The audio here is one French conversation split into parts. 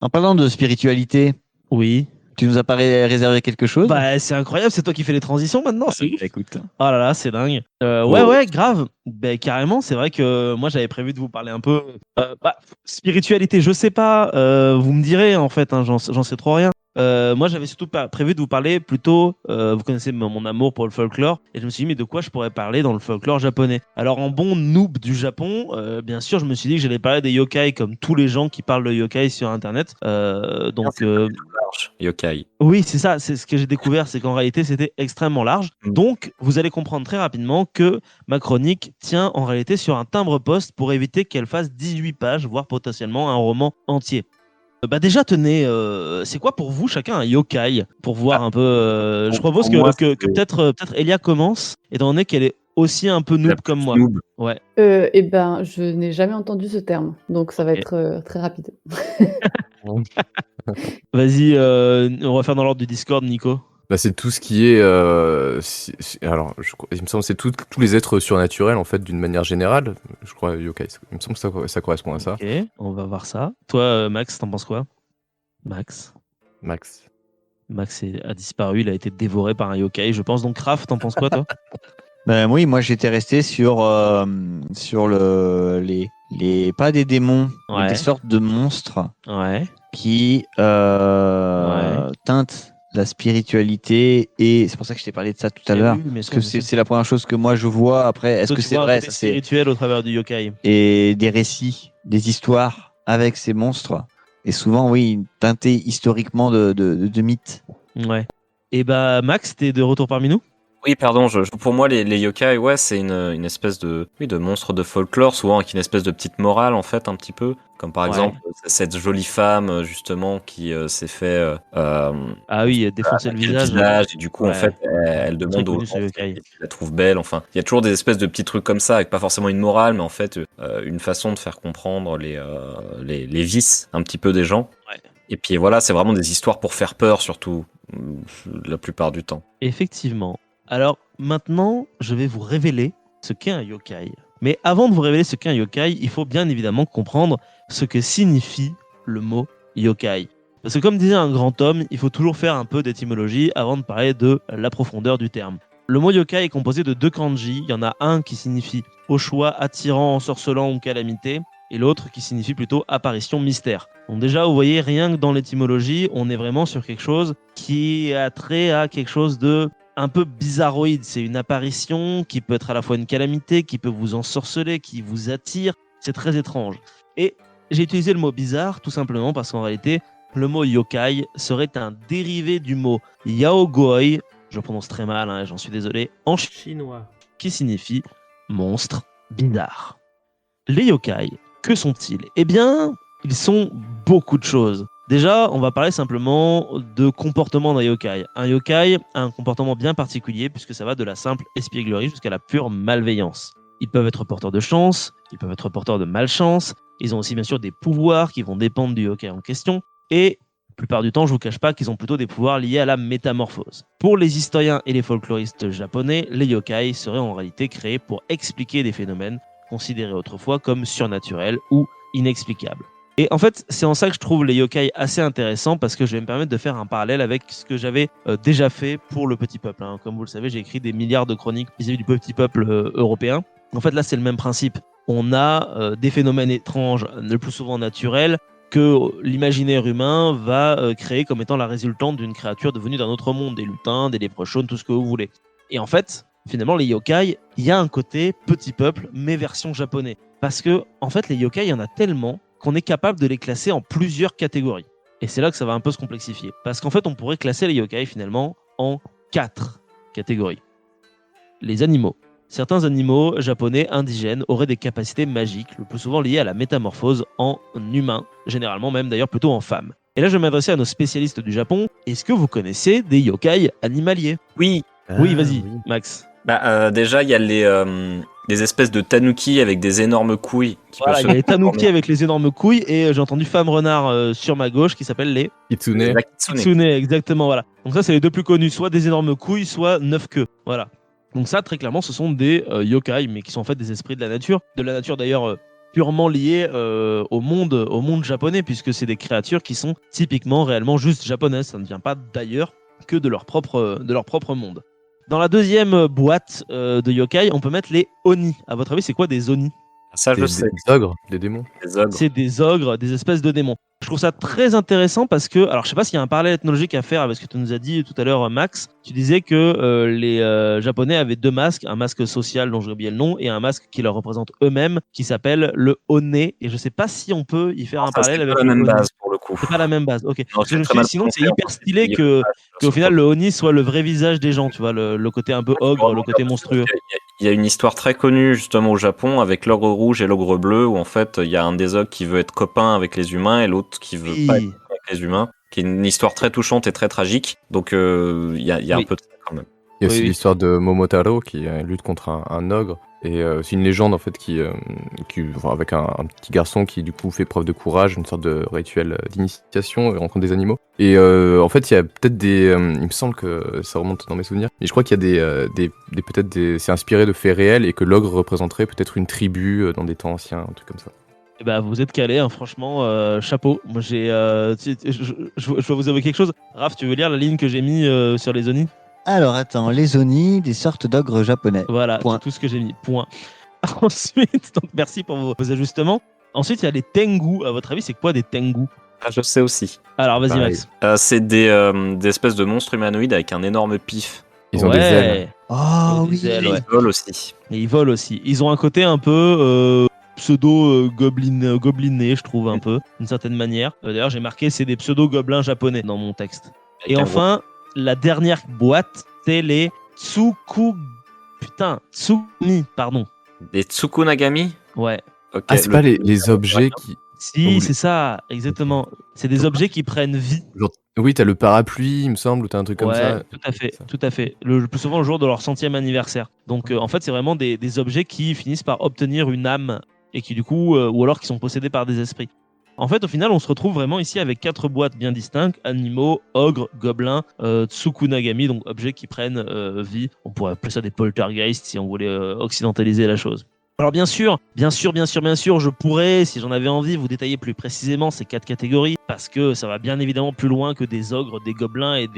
En parlant de spiritualité, Oui. tu nous as pas réservé quelque chose? Bah, c'est incroyable, c'est toi qui fais les transitions maintenant, c'est ouf. Écoute. Oh là là, c'est dingue. Ouais, Oh. ouais, grave. Ben, carrément, c'est vrai que moi, j'avais prévu de vous parler un peu. Spiritualité, je sais pas. Vous me direz, en fait, hein, j'en sais trop rien. Moi, j'avais surtout prévu de vous parler plutôt. Vous connaissez mon amour pour le folklore. Et je me suis dit, mais de quoi je pourrais parler dans le folklore japonais? Alors, en bon noob du Japon, bien sûr, je me suis dit que j'allais parler des yokai comme tous les gens qui parlent de yokai sur Internet. Donc, Large, yokai. oui, c'est ça, c'est ce que j'ai découvert, c'est qu'en réalité c'était extrêmement large. Mm. Donc vous allez comprendre très rapidement que ma chronique tient en réalité sur un timbre-poste pour éviter qu'elle fasse 18 pages, voire potentiellement un roman entier. Déjà tenez, c'est quoi pour vous chacun un yokai? Pour voir un peu... je propose Pour moi, que c'est peut-être Elia commence, étant donné qu'elle est aussi un peu la noob plus comme moi. noob. Ouais, Eh ben, je n'ai jamais entendu ce terme, donc ça va ok. être très rapide. Vas-y, on va faire dans l'ordre du Discord, Nico. Bah, c'est tout ce qui est. Alors, il me semble que c'est tous les êtres surnaturels, en fait, d'une manière générale. Je crois, yokai. Il me semble que ça correspond à ça. Ok, on va voir ça. Toi, Max, t'en penses quoi? Max Max. a disparu, il a été dévoré par un yokai, je pense. Donc, Raph, t'en penses quoi, toi? Ben oui, moi j'étais resté sur les pas des démons, mais Ouais. des sortes de monstres Ouais. qui teintent la spiritualité, et c'est pour ça que je t'ai parlé de ça tout à Eh l'heure. oui, mais Parce ça, que bien sûr. c'est la première chose que moi je vois. Après, est-ce Toi, que tu c'est vois un vrai? côté Ça, c'est spirituel au travers du yokai. et des récits, des histoires avec ces monstres. Et souvent, oui, teintés historiquement de mythes. Ouais. Et bah, Max, t'es de retour parmi nous? Oui, pardon, pour moi, les yokai, ouais, c'est une espèce de monstre de folklore, souvent avec une espèce de petite morale, en fait, un petit peu. Comme par Ouais. exemple, cette jolie femme, justement, qui s'est fait Ah oui, défoncer le visage. et du coup, en Ouais. fait, elle Très demande aux connu, ce gens yokai. si la trouve belle. Enfin, il y a toujours des espèces de petits trucs comme ça, avec pas forcément une morale, mais en fait, une façon de faire comprendre les vices un petit peu des gens. Ouais. Et puis voilà, c'est vraiment des histoires pour faire peur, surtout, la plupart du temps. Effectivement. Alors, maintenant, je vais vous révéler ce qu'est un yokai. Mais avant de vous révéler ce qu'est un yokai, il faut bien évidemment comprendre ce que signifie le mot yokai. Parce que comme disait un grand homme, il faut toujours faire un peu d'étymologie avant de parler de la profondeur du terme. Le mot yokai est composé de 2 kanji. Il y en a un qui signifie au choix attirant, ensorcelant ou calamité, et l'autre qui signifie plutôt apparition, mystère. Donc déjà, vous voyez, rien que dans l'étymologie, on est vraiment sur quelque chose qui a trait à quelque chose de un peu bizarroïde. C'est une apparition qui peut être à la fois une calamité, qui peut vous ensorceler, qui vous attire. C'est très étrange. Et j'ai utilisé le mot bizarre tout simplement parce qu'en réalité, le mot yokai serait un dérivé du mot yaogoi, je prononce très mal, hein, j'en suis désolé, en chinois, qui signifie monstre bizarre. Les yokai, que sont-ils? Eh bien, ils sont beaucoup de choses. Déjà, on va parler simplement de comportement d'un yokai. Un yokai a un comportement bien particulier puisque ça va de la simple espièglerie jusqu'à la pure malveillance. Ils peuvent être porteurs de chance, ils peuvent être porteurs de malchance, ils ont aussi bien sûr des pouvoirs qui vont dépendre du yokai en question, et la plupart du temps, je vous cache pas qu'ils ont plutôt des pouvoirs liés à la métamorphose. Pour les historiens et les folkloristes japonais, les yokai seraient en réalité créés pour expliquer des phénomènes considérés autrefois comme surnaturels ou inexplicables. Et en fait, c'est en ça que je trouve les yokai assez intéressants parce que je vais me permettre de faire un parallèle avec ce que j'avais déjà fait pour le petit peuple. Hein. Comme vous le savez, j'ai écrit des milliards de chroniques vis-à-vis du petit peuple européen. En fait, là, c'est le même principe. On a des phénomènes étranges, le plus souvent naturels, que l'imaginaire humain va créer comme étant la résultante d'une créature devenue d'un autre monde, des lutins, des léprechauns, tout ce que vous voulez. Et en fait, finalement, les yokai, il y a un côté petit peuple, mais version japonais. Parce que, en fait, les yokai, il y en a tellement qu'on est capable de les classer en plusieurs catégories. Et c'est là que ça va un peu se complexifier. Parce qu'en fait, on pourrait classer les yokai, finalement, en 4 catégories. Les animaux. Certains animaux japonais indigènes auraient des capacités magiques, le plus souvent liées à la métamorphose en humain, généralement même d'ailleurs plutôt en femme. Et là, je vais m'adresser à nos spécialistes du Japon. Est-ce que vous connaissez des yokai animaliers? Oui, Oui, vas-y, Max. déjà, il y a les espèces de tanuki avec des énormes couilles. Voilà, il y a les tanuki avec les énormes couilles et j'ai entendu femme renard sur ma gauche qui s'appelle les Kitsune. kitsune, exactement, voilà. Donc ça, c'est les deux plus connus, soit des énormes couilles, soit 9 queues, voilà. Donc ça, très clairement, ce sont des yokai, mais qui sont en fait des esprits de la nature d'ailleurs purement liées au monde japonais, puisque c'est des créatures qui sont typiquement réellement juste japonaises. Ça ne vient pas d'ailleurs que de leur propre monde. Dans la deuxième boîte de yokai, on peut mettre les oni. À votre avis, c'est quoi des oni? Ça, je sais. Des ogres, des démons. Les ogres. C'est des ogres, des espèces de démons. Je trouve ça très intéressant parce que, alors je sais pas s'il y a un parallèle ethnologique à faire avec ce que tu nous as dit tout à l'heure, Max. Tu disais que les Japonais avaient deux masques, un masque social dont j'ai oublié le nom et un masque qui leur représente eux-mêmes, qui s'appelle le one. Et je sais pas si on peut y faire un parallèle avec le le même oni. base pour le coup. C'est pas la même base, ok. Non, Parce que je me très suis mal dit, sinon c'est pensé, hyper en fait. stylé Il y a qu'au final le oni soit le vrai visage des gens, tu vois, le côté un peu ogre, le côté monstrueux. Il y a une histoire très connue justement au Japon avec l'ogre rouge et l'ogre bleu où en fait il y a un des ogres qui veut être copain avec les humains et l'autre qui veut pas être copain avec les humains, qui est une histoire très touchante et très tragique. Donc il y a un Oui. peu de ça quand même. Il y a aussi Oui. l'histoire de Momotaro qui lutte contre un ogre. Et c'est une légende en fait enfin, avec un petit garçon qui du coup fait preuve de courage, une sorte de rituel d'initiation et rencontre des animaux. Et en fait il y a peut-être il me semble que ça remonte dans mes souvenirs, mais je crois qu'il y a c'est inspiré de faits réels et que l'ogre représenterait peut-être une tribu dans des temps anciens, un truc comme ça. Eh ben, vous êtes calé, hein, franchement, chapeau. Moi, je dois vous avouer quelque chose. Raph, tu veux lire la ligne que j'ai mis sur les Oni? Alors attends, les oni, des sortes d'ogres japonais. Voilà, Point. c'est tout ce que j'ai mis. Point. Ensuite, donc merci pour vos ajustements. Ensuite, il y a les Tengu. À votre avis, c'est quoi des Tengu? Ah, je sais aussi. Alors, vas-y, Pareil. Max. C'est des espèces de monstres humanoïdes avec un énorme pif. Ils ont des ailes. Oh Des oui. ailes, Et ouais. ils volent aussi. Et ils volent aussi. Ils ont un côté un peu gobliné, je trouve, un peu, d'une certaine manière. D'ailleurs, j'ai marqué c'est des pseudo-gobelins japonais dans mon texte. Avec Et un enfin, la dernière boîte, c'est les Tsukuni, pardon. Des Tsukunagami. Ouais. Ok. Ah, c'est pas les objets qui. Si, Ou c'est ça, exactement. C'est des objets qui prennent vie. Genre, oui, t'as le parapluie, il me semble, ou t'as un truc comme Ouais, ça. tout à fait, Ça. tout à fait. Le plus souvent le jour de leur 100e anniversaire. Donc en fait, c'est vraiment des objets qui finissent par obtenir une âme et qui du coup, ou alors qui sont possédés par des esprits. En fait, au final, on se retrouve vraiment ici avec 4 boîtes bien distinctes, animaux, ogres, gobelins, tsukunagami, donc objets qui prennent vie. On pourrait appeler ça des poltergeists si on voulait occidentaliser la chose. Alors bien sûr, je pourrais, si j'en avais envie, vous détailler plus précisément ces 4 catégories, parce que ça va bien évidemment plus loin que des ogres, des gobelins et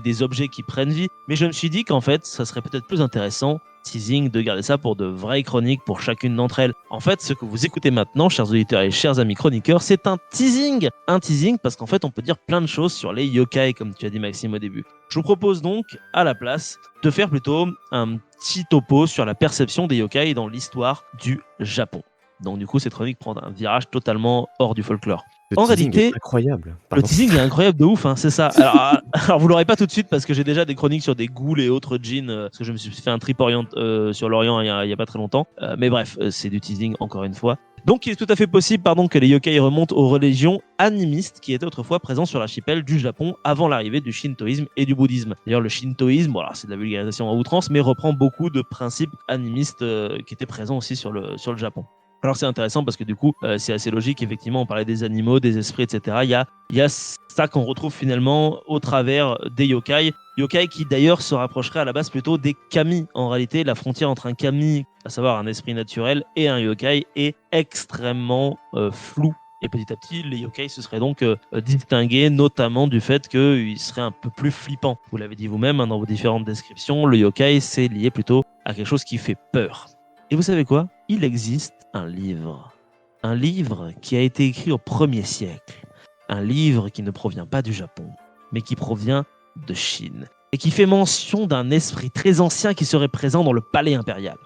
des objets qui prennent vie. Mais je me suis dit qu'en fait, ça serait peut-être plus intéressant, teasing, de garder ça pour de vraies chroniques pour chacune d'entre elles. En fait, ce que vous écoutez maintenant, chers auditeurs et chers amis chroniqueurs, c'est un teasing. Un teasing parce qu'en fait, on peut dire plein de choses sur les yokai, comme tu as dit Maxime au début. Je vous propose donc, à la place, de faire plutôt un petit topo sur la perception des yokai dans l'histoire du Japon. Donc du coup, cette chronique prend un virage totalement hors du folklore. Le En teasing réalité, est incroyable. Le Pardon. teasing est incroyable de ouf, hein, c'est ça. Alors vous l'aurez pas tout de suite parce que j'ai déjà des chroniques sur des ghouls et autres djinns, parce que je me suis fait un trip sur l'Orient il y a pas très longtemps. Mais bref, c'est du teasing encore une fois. Donc il est tout à fait possible que les yokai remontent aux religions animistes qui étaient autrefois présentes sur l'archipel du Japon avant l'arrivée du shintoïsme et du bouddhisme. D'ailleurs le shintoïsme, voilà, c'est de la vulgarisation à outrance, mais reprend beaucoup de principes animistes qui étaient présents aussi sur le Japon. Alors c'est intéressant parce que du coup, c'est assez logique, effectivement, on parlait des animaux, des esprits, etc. Il y a ça qu'on retrouve finalement au travers des yokai. Yokai qui d'ailleurs se rapprocherait à la base plutôt des kami. En réalité, la frontière entre un kami, à savoir un esprit naturel, et un yokai est extrêmement floue. Et petit à petit, les yokai se seraient donc distingués, notamment du fait qu'ils seraient un peu plus flippants. Vous l'avez dit vous-même dans vos différentes descriptions, le yokai, c'est lié plutôt à quelque chose qui fait peur. Et vous savez quoi ? Il existe un livre qui a été écrit au 1er siècle, un livre qui ne provient pas du Japon, mais qui provient de Chine, et qui fait mention d'un esprit très ancien qui serait présent dans le palais impérial.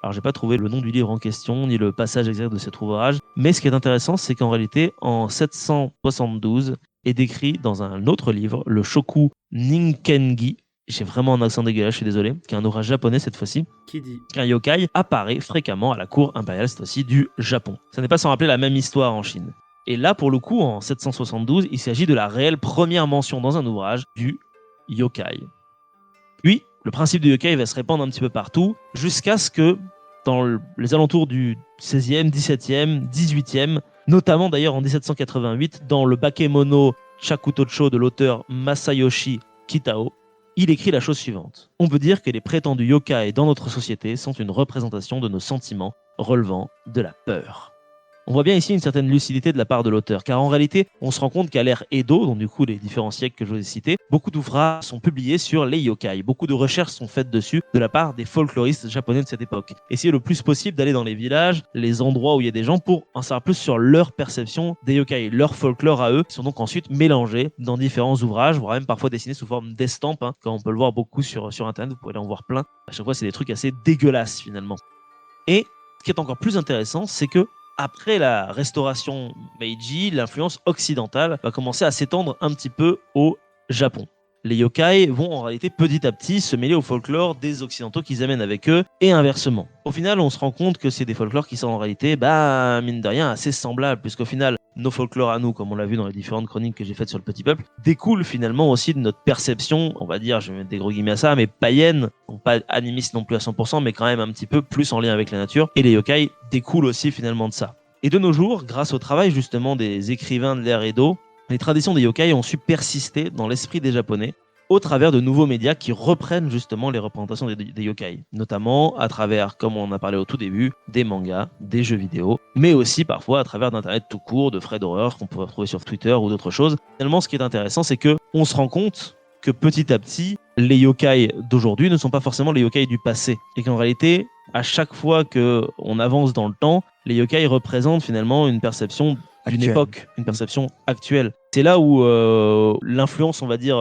Alors j'ai pas trouvé le nom du livre en question, ni le passage exact de cet ouvrage, mais ce qui est intéressant, c'est qu'en réalité, en 772, est décrit dans un autre livre, le Shoku Ninkengi, j'ai vraiment un accent dégueulasse, je suis désolé, qui est un ouvrage japonais cette fois-ci, Qui dit qu'un yokai apparaît fréquemment à la cour impériale, cette fois-ci du Japon. Ça n'est pas sans rappeler la même histoire en Chine. Et là, pour le coup, en 772, il s'agit de la réelle première mention dans un ouvrage du yokai. Puis, le principe du yokai va se répandre un petit peu partout, jusqu'à ce que, dans les alentours du 16e, 17e, 18e, notamment d'ailleurs en 1788, dans le Bakemono Shakutocho de l'auteur Masayoshi Kitao, il écrit la chose suivante. On peut dire que les prétendus yokai dans notre société sont une représentation de nos sentiments relevant de la peur. On voit bien ici une certaine lucidité de la part de l'auteur, car en réalité, on se rend compte qu'à l'ère Edo, donc du coup les différents siècles que je vous ai cités, beaucoup d'ouvrages sont publiés sur les yokai. Beaucoup de recherches sont faites dessus de la part des folkloristes japonais de cette époque. Essayez le plus possible d'aller dans les villages, les endroits où il y a des gens pour en savoir plus sur leur perception des yokai, leur folklore à eux, qui sont donc ensuite mélangés dans différents ouvrages, voire même parfois dessinés sous forme d'estampes, comme on peut le voir beaucoup sur internet, vous pouvez en voir plein. À chaque fois, c'est des trucs assez dégueulasses finalement. Et ce qui est encore plus intéressant, c'est que après la restauration Meiji, l'influence occidentale va commencer à s'étendre un petit peu au Japon. Les yokai vont en réalité petit à petit se mêler au folklore des occidentaux qu'ils amènent avec eux et inversement. Au final, on se rend compte que c'est des folklores qui sont en réalité, mine de rien, assez semblables, puisqu'au final, nos folklores à nous, comme on l'a vu dans les différentes chroniques que j'ai faites sur le petit peuple, découlent finalement aussi de notre perception, on va dire, je vais mettre des gros guillemets à ça, mais païenne, donc pas animiste non plus à 100%, mais quand même un petit peu plus en lien avec la nature, et les yokai découlent aussi finalement de ça. Et de nos jours, grâce au travail justement des écrivains de l'ère Edo, les traditions des yokai ont su persister dans l'esprit des Japonais au travers de nouveaux médias qui reprennent justement les représentations des yokai, notamment à travers, comme on en a parlé au tout début, des mangas, des jeux vidéo, mais aussi parfois à travers d'internet tout court, de threads d'horreur qu'on peut retrouver sur Twitter ou d'autres choses. Finalement, ce qui est intéressant, c'est que on se rend compte que petit à petit, les yokai d'aujourd'hui ne sont pas forcément les yokai du passé, et qu'en réalité, à chaque fois qu'on avance dans le temps, les yokai représentent finalement une perception d'une époque, une perception actuelle. C'est là où l'influence, on va dire,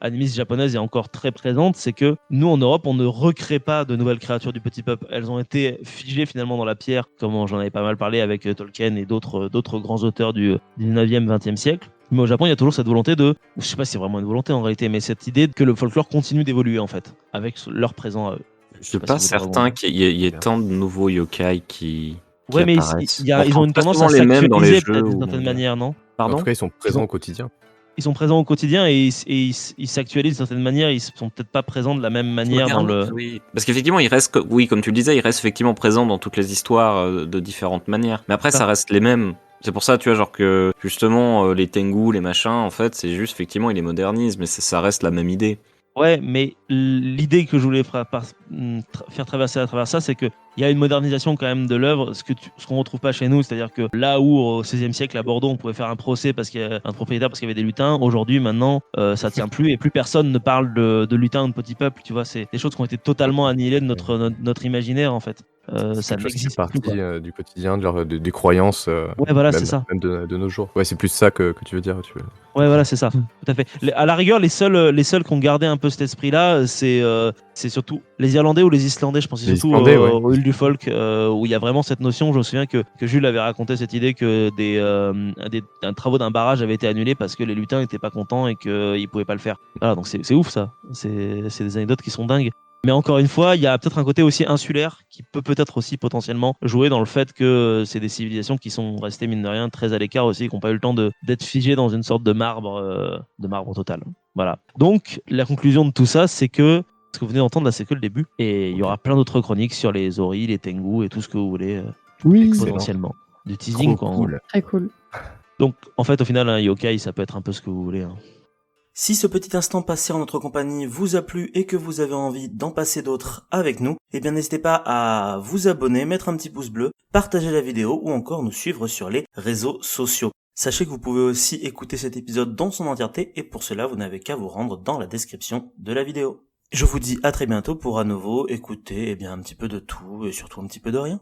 animiste japonaise est encore très présente, c'est que nous, en Europe, on ne recrée pas de nouvelles créatures du petit peuple. Elles ont été figées finalement dans la pierre, comme j'en avais pas mal parlé avec Tolkien et d'autres grands auteurs du 19e, 20e siècle. Mais au Japon, il y a toujours cette volonté de, je sais pas si c'est vraiment une volonté en réalité, mais cette idée que le folklore continue d'évoluer en fait, avec leur présent à eux. Je suis pas certain qu'il y ait tant de nouveaux yokai qui Ouais, mais ils ont une tendance à s'actualiser peut-être d'une certaine manière, non? En tout cas, ils sont présents au quotidien. Ils sont présents au quotidien et ils s'actualisent d'une certaine manière. Ils sont peut-être pas présents de la même manière dans le. Oui, parce qu'effectivement, ils restent, oui, comme tu le disais, ils restent effectivement présents dans toutes les histoires de différentes manières. Mais après, ça reste les mêmes. C'est pour ça, tu vois, genre que justement, les Tengu, les machins, en fait, c'est juste effectivement, ils les modernisent, mais ça reste la même idée. Ouais, mais l'idée que je voulais faire traverser à travers ça, c'est qu'il y a une modernisation quand même de l'œuvre, ce qu'on ne retrouve pas chez nous. C'est-à-dire que là où au XVIe siècle, à Bordeaux, on pouvait faire un procès parce qu'il y a un propriétaire parce qu'il y avait des lutins, aujourd'hui, maintenant, ça tient plus et plus personne ne parle de lutins ou de petits peuples. Tu vois, c'est des choses qui ont été totalement annihilées de notre imaginaire, en fait. Ça n'existe partie plus. Du quotidien, des croyances. Ouais, voilà, c'est ça. Même de nos jours. Ouais, c'est plus ça que tu veux dire. Ouais, voilà, c'est ça. Tout à fait. À la rigueur, les seuls qui ont gardé un peu cet esprit-là, c'est surtout les Irlandais ou les Islandais, je pense, c'est surtout au Hul du Folk, où il y a vraiment cette notion. Je me souviens que Jules avait raconté cette idée que des travaux d'un barrage avaient été annulés parce que les lutins n'étaient pas contents et qu'ils pouvaient pas le faire. Voilà, donc c'est ouf ça. C'est des anecdotes qui sont dingues. Mais encore une fois, il y a peut-être un côté aussi insulaire qui peut-être aussi potentiellement jouer dans le fait que c'est des civilisations qui sont restées, mine de rien, très à l'écart aussi, qui n'ont pas eu le temps d'être figées dans une sorte de marbre total. Voilà. Donc, la conclusion de tout ça, c'est que ce que vous venez d'entendre là, c'est que le début. Et il y aura plein d'autres chroniques sur les Ori, les Tengu et tout ce que vous voulez, potentiellement. Du teasing, quoi. Cool. Très cool. Donc, en fait, au final, un yokai, ça peut être un peu ce que vous voulez. Si ce petit instant passé en notre compagnie vous a plu et que vous avez envie d'en passer d'autres avec nous, eh bien n'hésitez pas à vous abonner, mettre un petit pouce bleu, partager la vidéo ou encore nous suivre sur les réseaux sociaux. Sachez que vous pouvez aussi écouter cet épisode dans son entièreté et pour cela vous n'avez qu'à vous rendre dans la description de la vidéo. Je vous dis à très bientôt pour à nouveau écouter un petit peu de tout et surtout un petit peu de rien.